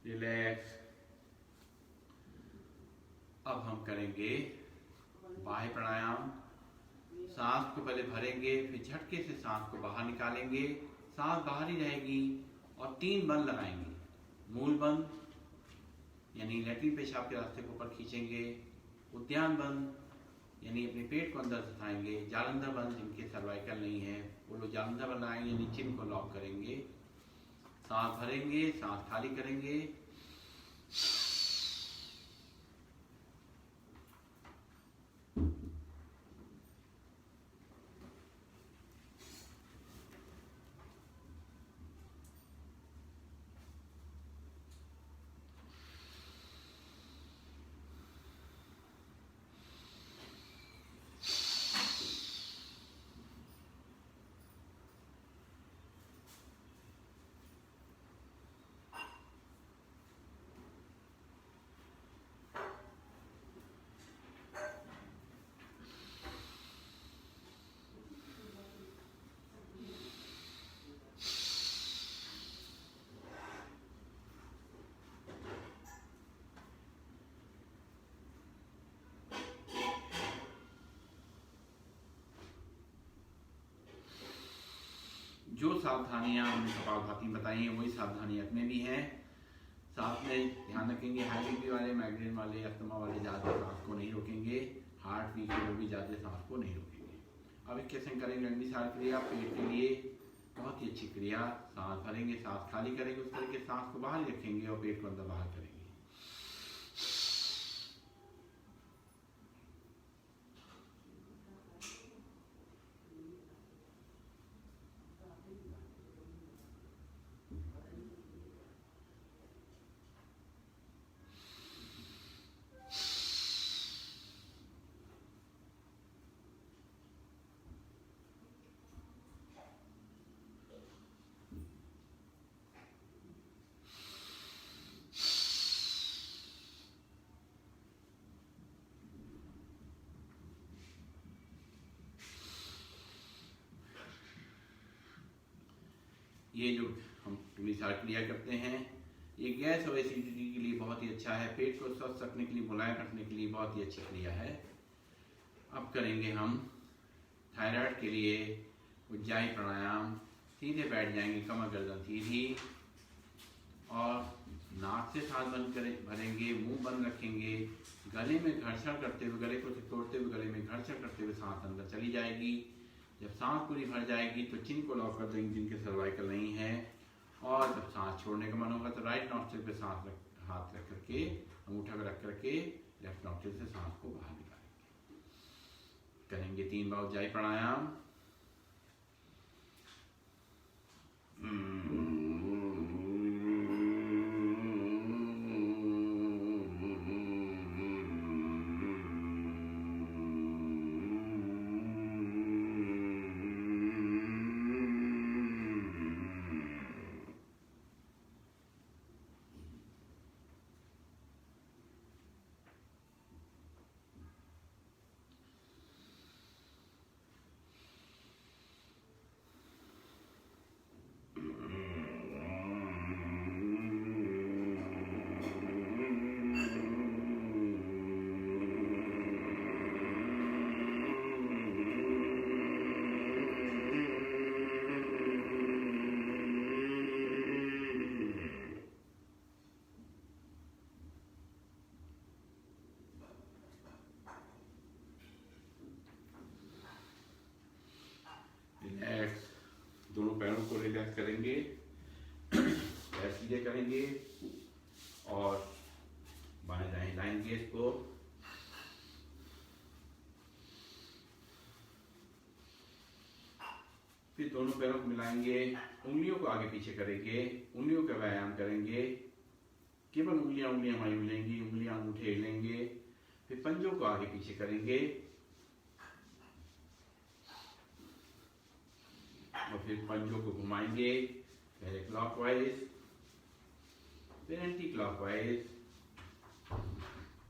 S2: रिलैक्स। अब हम करेंगे बाह्य प्राणायाम। सांस को पहले भरेंगे, फिर झटके से सांस को बाहर निकालेंगे। सांस बाहर ही रहेगी और 3 बंद लगाएंगे। मूल बंद यानी लैट्रिन पेशाब के रास्ते को ऊपर खींचेंगे। उद्यान बंद यानी अपने पेट को अंदर सटाएंगे। जालंधर बंद जिनके सर्वाइकल नहीं है वो लोग जालंधर बंद लगाएंगे यानी चिन को लॉक करेंगे। सांस भरेंगे, सांस खाली करेंगे। जो सावधानियां हमने कपालभाति में बताई हैं वही सावधानियां इसमें भी हैं। साथ में ध्यान रखेंगे हाई बीपी वाले, माइग्रेन वाले, अस्थमा वाले ज़्यादा सांस को नहीं रोकेंगे। हार्ट वीक के लोग भी ज़्यादा सांस को नहीं रोकेंगे। अब एक कैसे करेंगे अग्निसार क्रिया। पेट के लिए बहुत ही अच्छी क्रिया। सांस भरेंगे, सांस खाली करेंगे, उस तरह के सांस को बाहर रखेंगे और पेट को अंदर बाहर करेंगे। ये जो हम अग्निसार क्रिया करते हैं ये गैस और एसिडिटी के लिए बहुत ही अच्छा है। पेट को स्वस्थ रखने के लिए, मुलायम रखने के लिए बहुत ही अच्छी क्रिया है। अब करेंगे हम थायराइड के लिए उज्जाई प्राणायाम। सीधे बैठ जाएंगे, कमर गर्दन सीधी और नाक से सांस बंद भरेंगे, मुंह बंद रखेंगे। गले में घर्षण करते हुए, गले को तोड़ते हुए गले में घर्षण करते हुए सांस अंदर चली जाएगी। जब सांस पूरी भर जाएगी तो चिन को लॉक कर देंगे जिनके सर्वाइकल नहीं है। और जब सांस छोड़ने का मन होगा तो राइट नॉस्ट्रिल पे हाथ रख करके, अंगूठा रख करके लेफ्ट नॉस्ट्रिल से सांस को बाहर निकालेंगे। करेंगे 3 बार उज्जाई प्राणायाम। दोनों पैरों को रिलैक्स करेंगे, पैर सीधे करेंगे और बाएं दाएं लाइन गेज को फिर दोनों पैरों को मिलाएंगे, उंगलियों को आगे पीछे करेंगे, उंगलियों का व्यायाम करेंगे। केवल उंगलियां हमारी हिलेंगी, उंगलियां अंगूठे हिलेंगे। फिर पंजों को आगे पीछे करेंगे और फिर पंजों को घुमाएंगे, पहले क्लॉकवाइज फिर एंटी क्लॉकवाइज,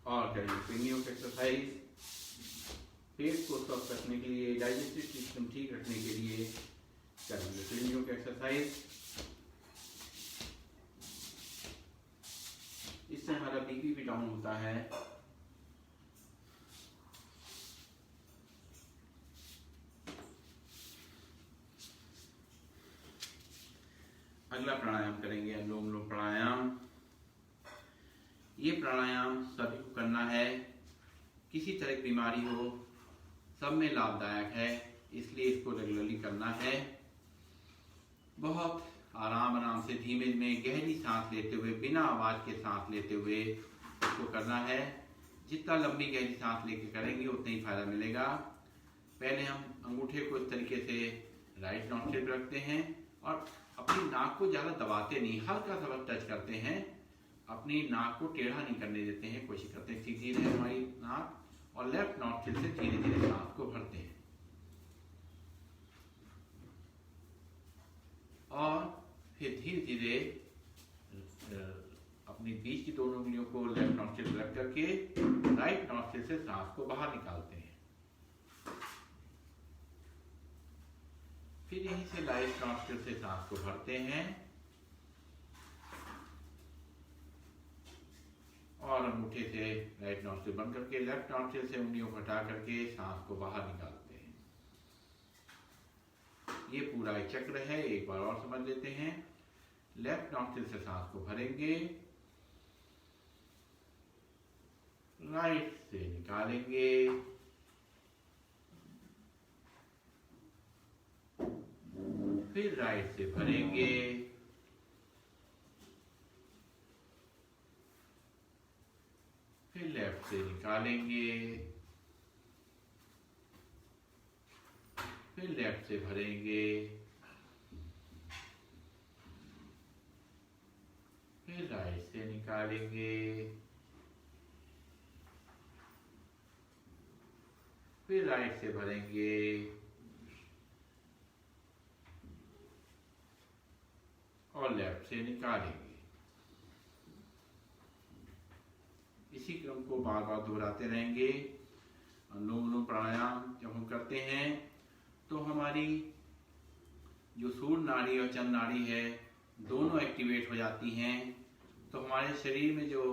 S2: और करेंगे पिनियों की एक्सरसाइज। पेट को स्वस्थ रखने के लिए, डाइजेस्टिव सिस्टम ठीक रखने के लिए करेंगे पिनियों की एक्सरसाइज। इससे हमारा बीपी भी डाउन होता है। अगला प्राणायाम करेंगे अनुलोम विलोम प्राणायाम। ये प्राणायाम सभी को करना है, किसी तरह की बीमारी हो सब में लाभदायक है, इसलिए इसको रेगुलरली करना है। बहुत आराम से धीमे में गहरी सांस लेते हुए, बिना आवाज के सांस लेते हुए इसको करना है। जितना लंबी गहरी सांस लेके करेंगे उतना ही फायदा मिलेगा। पहले हम अंगूठे को इस तरीके से राइट नॉस्ट्रिल पर रखते हैं और अपनी नाक को ज्यादा दबाते नहीं, हल्का सा बस टच करते हैं। अपनी नाक को टेढ़ा नहीं करने देते हैं, कोशिश करते हैं सीधी रहे हमारी नाक, और लेफ्ट नॉस्ट्रिल से धीरे धीरे सांस को भरते हैं। और फिर धीरे धीरे अपनी बीच की दोनों उंगलियों को लेफ्ट नॉस्ट्रिल रख करके राइट नॉस्ट्रिल से सांस को बाहर निकालते हैं। फिर यहीं से राइट नॉस्ट्रिल से सांस को भरते हैं और अंगूठे से राइट नॉस्ट्रिल बंद करके लेफ्ट नॉस्ट्रिल से उंगलियों को हटा करके सांस को बाहर निकालते हैं। ये पूरा एक चक्र है, एक बार और समझ लेते हैं। लेफ्ट नॉस्ट्रिल से सांस को भरेंगे, राइट से निकालेंगे, फिर राइट से भरेंगे, फिर लेफ्ट से निकालेंगे, फिर लेफ्ट से भरेंगे, फिर राइट से निकालेंगे, फिर राइट से भरेंगे, और लेफ्ट से निकालेंगे। इसी क्रम को बार बार दोहराते रहेंगे। अनुलोम विलोम प्राणायाम जब हम करते हैं तो हमारी जो सूर्य नाड़ी और चंद्र नाड़ी है दोनों एक्टिवेट हो जाती हैं। तो हमारे शरीर में जो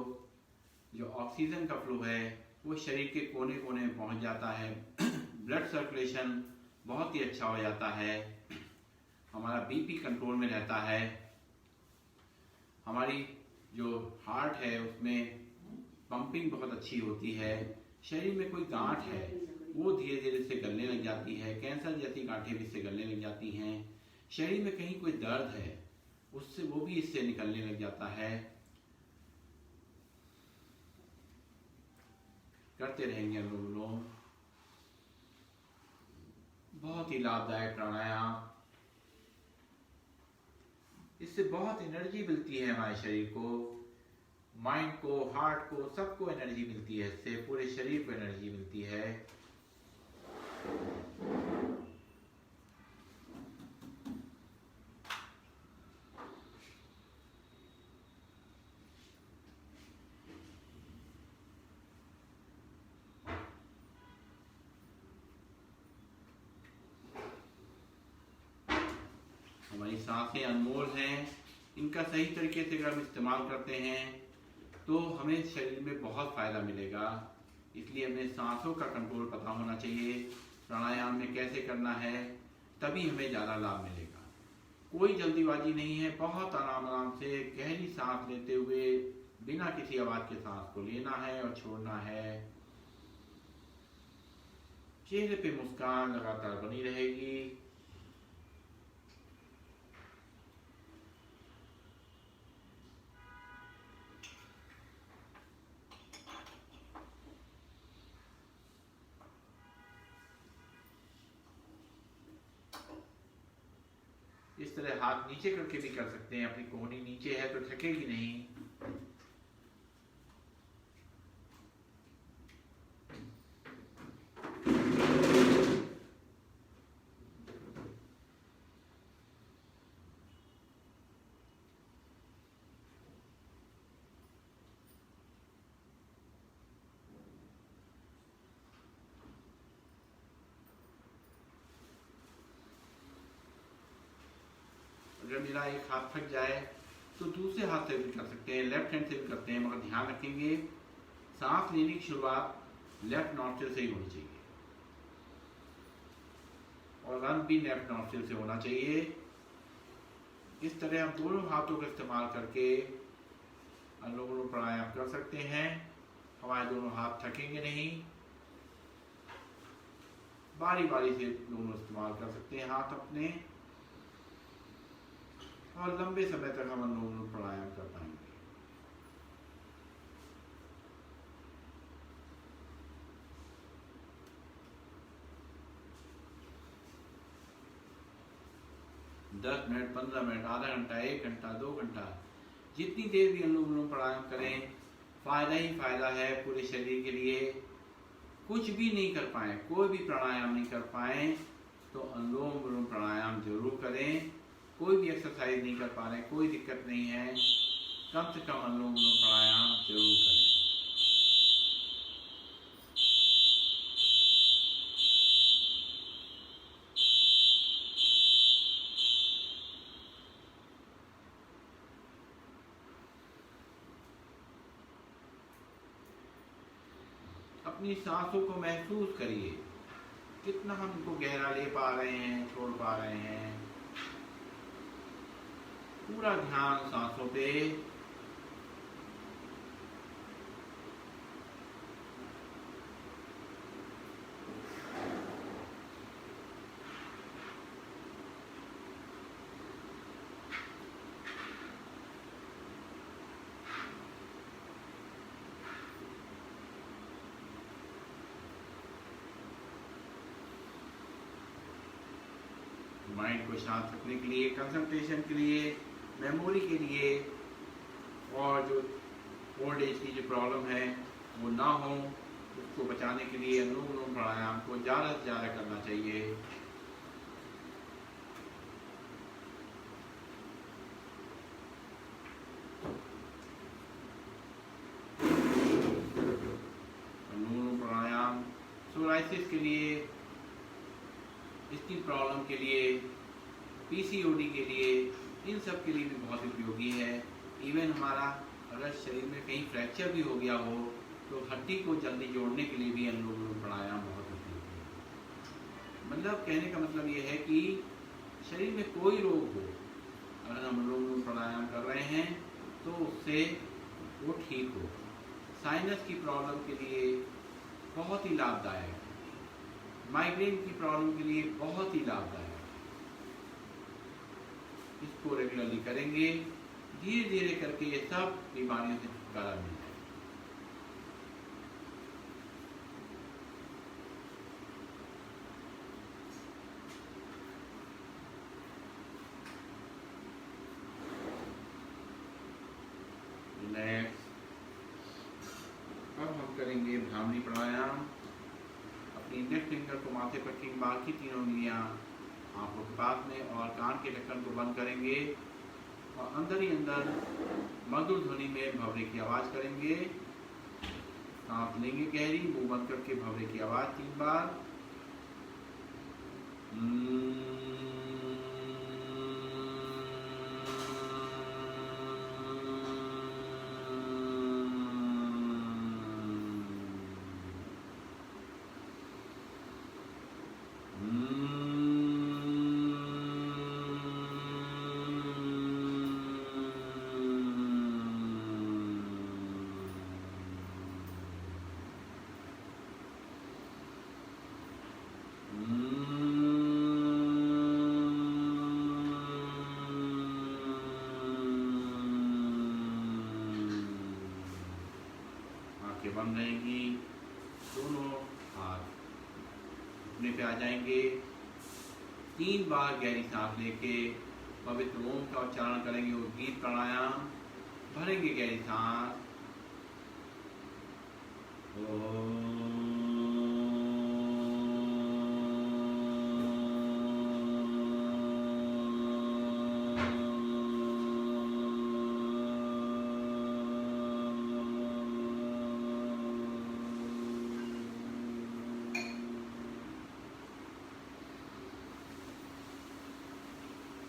S2: ऑक्सीजन का फ्लो है वो शरीर के कोने कोने में पहुंच जाता है। ब्लड सर्कुलेशन बहुत ही अच्छा हो जाता है, हमारा बीपी कंट्रोल में रहता है, हमारी जो हार्ट है उसमें पंपिंग बहुत अच्छी होती है, शरीर में कोई गांठ है वो धीरे धीरे से गलने लग जाती है, कैंसर जैसी गांठें भी इससे गलने लग जाती हैं, शरीर में कहीं कोई दर्द है उससे वो भी इससे निकलने लग जाता है। करते रहेंगे अनुलोम विलोम, बहुत ही लाभदायक प्राणायाम। इससे बहुत एनर्जी मिलती है हमारे शरीर को, माइंड को, हार्ट को, सबको एनर्जी मिलती है, इससे पूरे शरीर को एनर्जी मिलती है। हमारी सांसें अनमोल हैं, इनका सही तरीके से अगर हम इस्तेमाल करते हैं तो हमें शरीर में बहुत फायदा मिलेगा। इसलिए हमें सांसों का कंट्रोल पता होना चाहिए, प्राणायाम में कैसे करना है, तभी हमें ज़्यादा लाभ मिलेगा। कोई जल्दीबाजी नहीं है, बहुत आराम से गहरी सांस लेते हुए बिना किसी आवाज के सांस को लेना है और छोड़ना है। चेहरे पे मुस्कान लगातार बनी रहेगी। इस तरह हाथ नीचे करके भी कर सकते हैं, अपनी कोहनी नीचे है तो थकेगी नहीं। अगर मेरा एक हाथ थक जाए तो दूसरे हाथ से भी कर सकते हैं, लेफ्ट हैंड से भी करते हैं, मगर ध्यान रखेंगे सांस लेने की शुरुआत लेफ्ट नॉस्ट्रिल से ही होनी चाहिए और रन भी लेफ्ट नॉस्ट्रिल से होना चाहिए। इस तरह हम दोनों हाथों का इस्तेमाल करके अनुलोम विलोम प्राणायाम कर सकते हैं। हमारे दोनों हाथ थकेंगे नहीं, बारी बारी से दोनों इस्तेमाल कर सकते हैं हाथ अपने, और लंबे समय तक हम अनुलोम विलोम प्राणायाम कर पाएंगे। दस मिनट, 15 मिनट, आधा घंटा, 1 घंटा, 2 घंटा, जितनी देर भी अनुलोम विलोम प्राणायाम करें फायदा ही फायदा है पूरे शरीर के लिए। कुछ भी नहीं कर पाए, कोई भी प्राणायाम नहीं कर पाए तो अनुलोम विलोम प्राणायाम जरूर करें। कोई भी एक्सरसाइज नहीं कर पा रहे, कोई दिक्कत नहीं है, कम से कम अनुलोम विलोम प्राणायाम जरूर करें। अपनी सांसों को महसूस करिए, कितना हम इनको गहरा ले पा रहे हैं, छोड़ पा रहे हैं। पूरा ध्यान सांसों पे। माइंड को शांत रखने के लिए, कंसंट्रेशन के लिए, मेमोरी के लिए, और जो ओल्ड एज की जो प्रॉब्लम है वो ना हो, उसको बचाने के लिए अनुलोम विलोम प्राणायाम को ज़्यादा से ज़्यादा करना चाहिए। अनुलोम विलोम प्राणायाम सोराइसिस के लिए, स्किन प्रॉब्लम के लिए, पीसीओडी के लिए, इन सब के लिए भी बहुत उपयोगी है। इवन हमारा अगर शरीर में कहीं फ्रैक्चर भी हो गया हो तो हड्डी को जल्दी जोड़ने के लिए भी अनुलोम विलोम प्राणायाम बहुत उपयोगी है। मतलब कहने का मतलब ये है कि शरीर में कोई रोग हो, अगर हम अनुलोम विलोम प्राणायाम कर रहे हैं तो उससे वो ठीक हो। साइनस की प्रॉब्लम के लिए बहुत ही लाभदायक है, माइग्रेन की प्रॉब्लम के लिए बहुत ही लाभदायक। इसको रेगुलरली करेंगे, धीरे धीरे करके ये सब बीमारियों से छुटकारा मिल जाएगा। नेक्स्ट, अब हम करेंगे भ्रामरी प्राणायाम। इंडेक्स फिंगर को माथे पर रखेंगे, बाकी तीनों उंगलियां आंखों के पास में, और कान के ढक्कन को बंद करेंगे और अंदर ही अंदर मधुर ध्वनि में भंवरे की आवाज करेंगे। सांस लेंगे गहरी, मुंह बंद करके भंवरे की आवाज 3 बार। बंद रहेंगी, दोनों हाथ घुटने पे आ जाएंगे। 3 बार गहरी सांस लेके पवित्र ओम का उच्चारण करेंगे, उद्गीत प्राणायाम, भरेंगे गहरी सांस।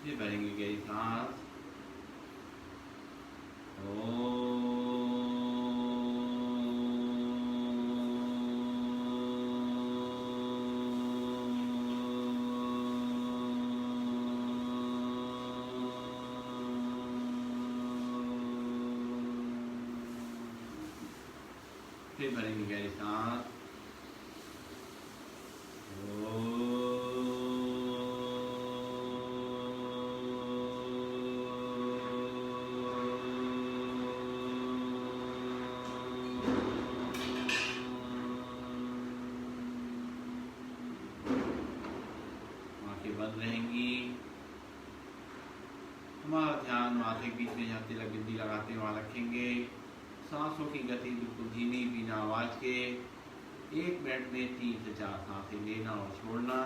S2: फिर भरेंगे गहरी सांस। फिर भरेंगे गहरी सांस। आंखें बंद रहेंगी। हमारा ध्यान माथे के बीच में जहाँ तिलक बिंदी लगाते हैं वहाँ रखेंगे। सांसों की गति बिल्कुल धीमी, बिना आवाज के। 1 मिनट में 3 से 4 सांसें लेना और छोड़ना।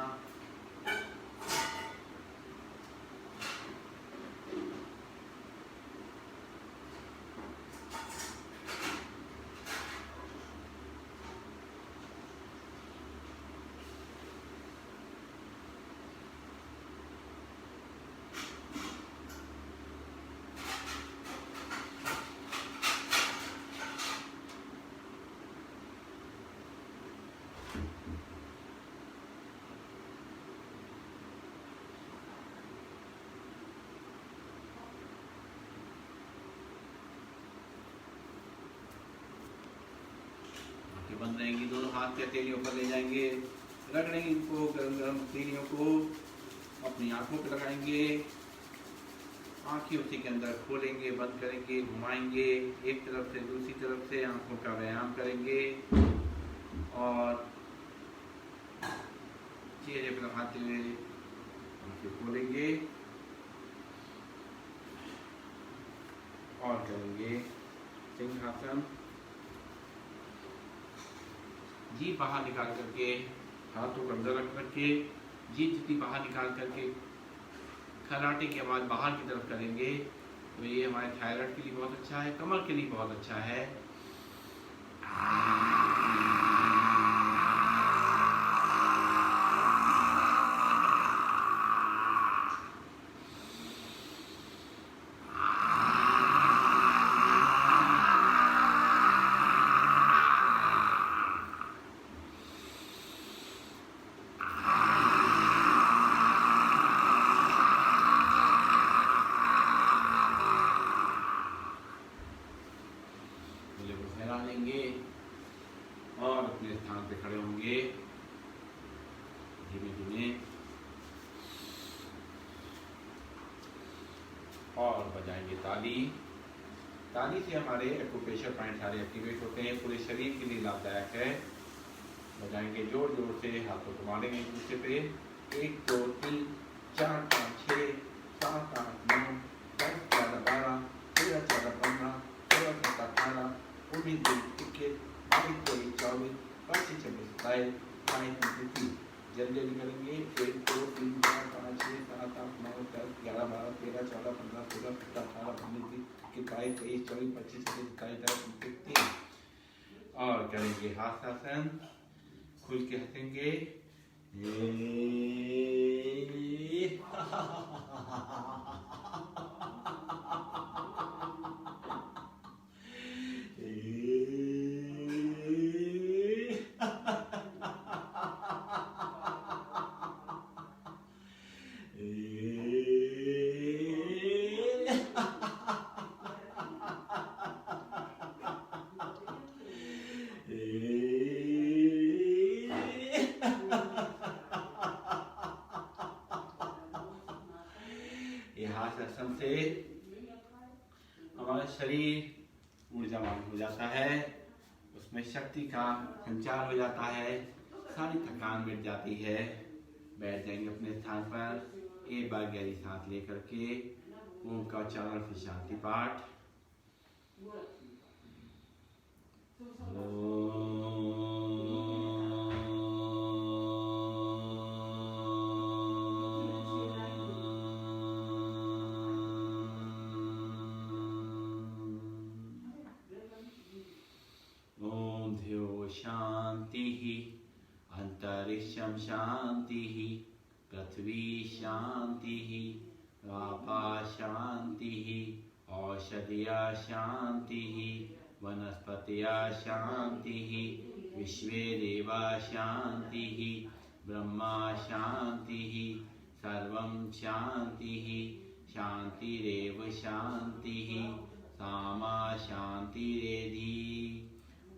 S2: बंद रहेंगी। दोनों हाथ के हथेलियों पर ले जाएंगे, रगड़ेंगे इनको, गरम गरम हथेलियों को अपनी आंखों पर लगाएंगे। आंखें उसी के अंदर खोलेंगे, बंद करेंगे, घुमाएंगे एक तरफ से दूसरी तरफ से। आंखों का व्यायाम करेंगे और चेहरे पर लगाते हुए आंखें खोलेंगे और करेंगे सिंहासन। जीभ बाहर निकाल करके, हाथों को अंदर रख करके, जीभ जितनी बाहर निकाल करके खराटे की आवाज़ बाहर की तरफ करेंगे तो ये हमारे थायराइड के लिए बहुत अच्छा है, कमर के लिए बहुत अच्छा है। लेंगे और अपने स्थान पे खड़े होंगे धीमे धीमे और बजाएंगे ताली। ताली से हमारे एक्यूप्रेशर पॉइंट सारे एक्टिवेट होते हैं, पूरे शरीर के लिए लाभदायक है। बजाएंगे जोर जोर से, हाथों को मारेंगे एक दूसरे पे। 1 2 3 4 5 6 7 8 9 10 11 12 13 14 15 16 17 18 19 20 21 22 23 24 25 26 27 28 29 जल्दी जल्दी करेंगे। 1 2 3 4 5 6 7 8 9 10 11 12 13 14 15 16 17 18 19 20 22 23 24 25 26 27 29 और करेंगे हाथासन। खुल के हंसेंगे। आसन से हमारा शरीर ऊर्जावान हो जाता है, उसमें शक्ति का संचार हो जाता है, सारी थकान मिट जाती है। बैठ जाएंगे अपने स्थान पर। एक बार गहरी सांस लेकर के ओम का उच्चारण फिर शांति पाठ। ओम ध्यो शांति अंतरिक्षं शांति पृथ्वी शांति आकाश शांति औषधिया शांति वनस्पतिया शांति विश्वे देवा शांति ब्रह्मा शांति सर्वं शांति शांतिरेव शांति सामा शांतिरेधि।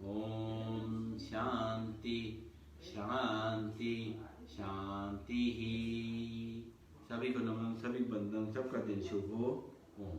S2: ओम शांति शांति शांति। सभी को नमन, सभी बंधन, सबका दिन शुभ हो। ओम।